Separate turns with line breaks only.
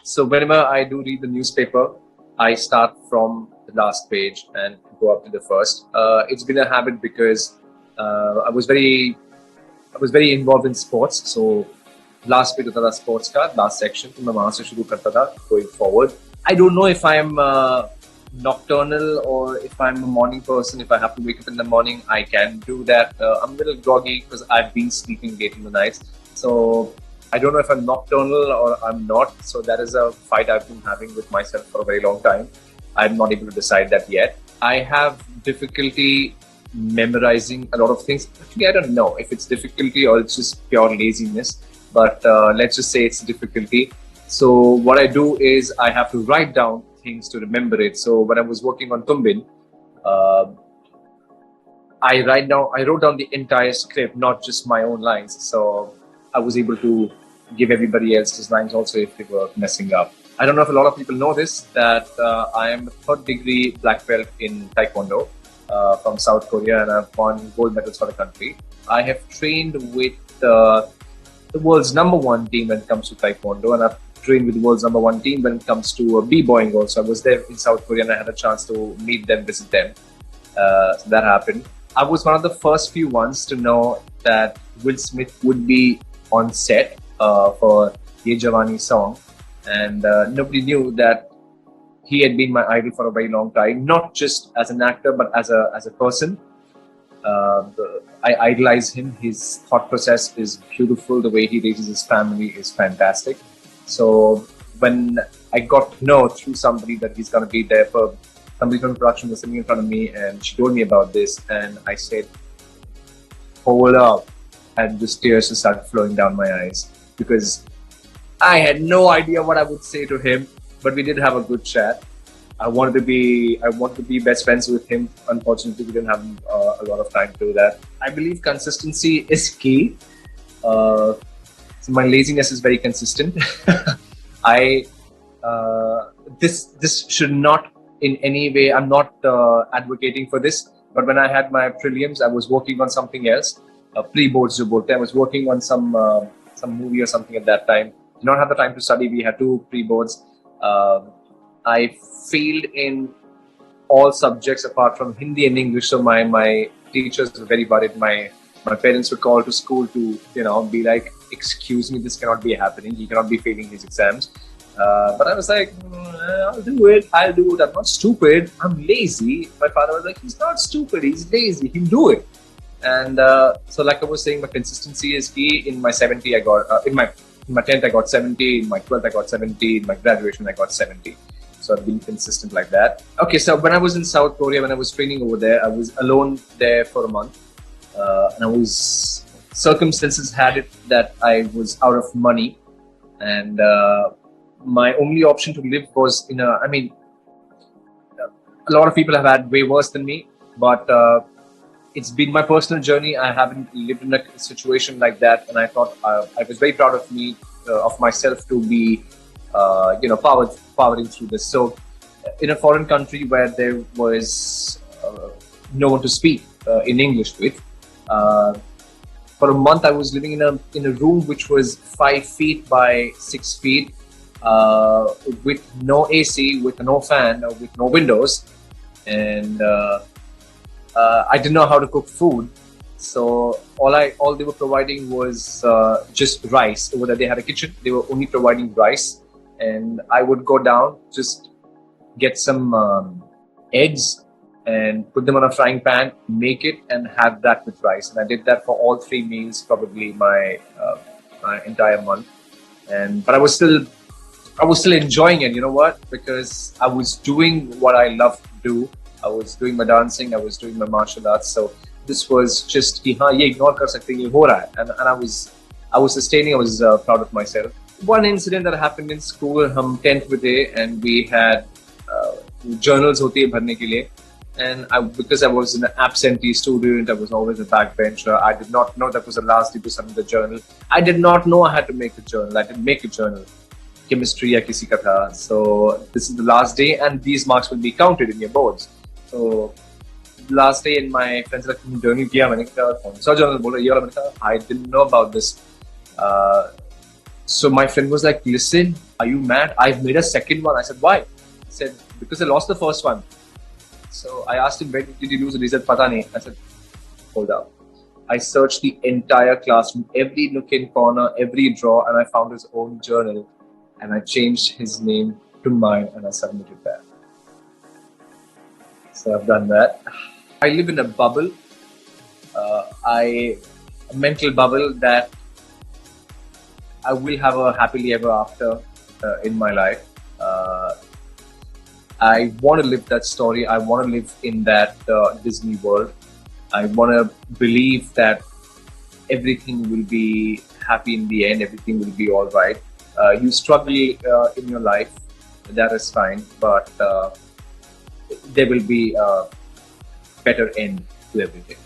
So whenever I do read the newspaper, I start from the last page and go up to the first. It's been a habit because I was very involved in sports. So last bit of the sports card, last section, तो मैं वहाँ से शुरू करता था going forward. I don't know if I'm nocturnal or if I'm a morning person. If I have to wake up in the morning, I can do that. I'm a little groggy because I've been sleeping late in the night. So I don't know if I'm nocturnal or I'm not. So that is a fight I've been having with myself for a very long time. I'm not able to decide that yet. I have difficulty memorizing a lot of things. Actually, I don't know if it's difficulty or it's just pure laziness. But let's just say it's difficulty. So what I do is I have to write down things to remember it. So when I was working on Tumbin, I wrote down the entire script, not just my own lines. So I was able to give everybody else's lines also if they were messing up. I don't know if a lot of people know this, that I am a third degree black belt in Taekwondo from South Korea, and I've won gold medals for the country. I have trained with the world's #1 team when it comes to Taekwondo, and I've trained with the world's #1 team when it comes to b-boying also. I was there in South Korea and I had a chance to meet them, visit them. So that happened. I was one of the first few ones to know that Will Smith would be on set for Ye Jawani song, and nobody knew that he had been my idol for a very long time, not just as an actor but as a person. I idolize him. His thought process is beautiful. The way he raises his family is fantastic. So when I got to know through somebody that he's going to be there, for somebody from the production was sitting in front of me and she told me about this, and I said, hold up, and the tears just started flowing down my eyes because I had no idea what I would say to him, but we did have a good chat. I wanted to be best friends with him. Unfortunately, we didn't have a lot of time to do that. I believe consistency is key. So my laziness is very consistent. This should not in any way. I'm not advocating for this. But when I had my prelims, I was working on something else. Pre-boards, I was working on some movie or something at that time. Did not have the time to study. We had 2 pre-boards. I failed in all subjects apart from Hindi and English. So my teachers were very worried. My parents would call to school to be like, excuse me, this cannot be happening. He cannot be failing his exams. But I was like, I'll do it. I'm not stupid. I'm lazy. My father was like, he's not stupid. He's lazy. He'll do it. And so like I was saying, my consistency is key. In my 70, I got in my 10th, I got 70. In my 12th, I got 70. In my graduation, I got 70. So I've been consistent like that. Okay, so when I was in South Korea, when I was training over there, I was alone there for a month. And circumstances had it that I was out of money. And my only option to live was a lot of people have had way worse than me. But it's been my personal journey. I haven't lived in a situation like that. And I thought I was very proud of myself to be powering through this. So in a foreign country where there was no one to speak in English with, for a month I was living in a room which was 5 feet by 6 feet, with no AC, with no fan, with no windows, and I didn't know how to cook food. So all they were providing was just rice. Over there they had a kitchen. They were only providing rice. And I would go down, just get some eggs and put them on a frying pan, make it, and have that with rice. And I did that for all 3 meals, probably my entire month. But I was still enjoying it. You know what? Because I was doing what I love to do. I was doing my dancing. I was doing my martial arts. So this was just कि हाँ ये ignore कर सकते हैं, ये हो रहा है. And I was sustaining. I was proud of myself. One incident that happened in school, हम 10th में थे, and we had journals होती है भरने के लिए, and because I was an absentee student, I was always a backbencher. I did not know that was the last day to submit the journal. I did not know I had to make a journal. I didn't make a journal. Chemistry या किसी का था. So this is the last day, and these marks will be counted in your boards. So last day, and my friends like journal किया, मैंने कहा कौन सा journal बोला ये वाला, मैंने कहा I didn't know about this. So my friend was like, listen, Are you mad? I've made a second one. I said, why? He said, because I lost the first one. So I asked him, when did you lose it? He said, Pata nahi. I said, hold up. I searched the entire classroom, every nook and corner, every drawer, and I found his own journal. And I changed his name to mine and I submitted that. So I've done that. I live in a bubble. A mental bubble that I will have a happily ever after in my life. I want to live that story. I want to live in that Disney world. I want to believe that everything will be happy in the end. Everything will be all right. You struggle in your life, that is fine, but there will be a better end to everything.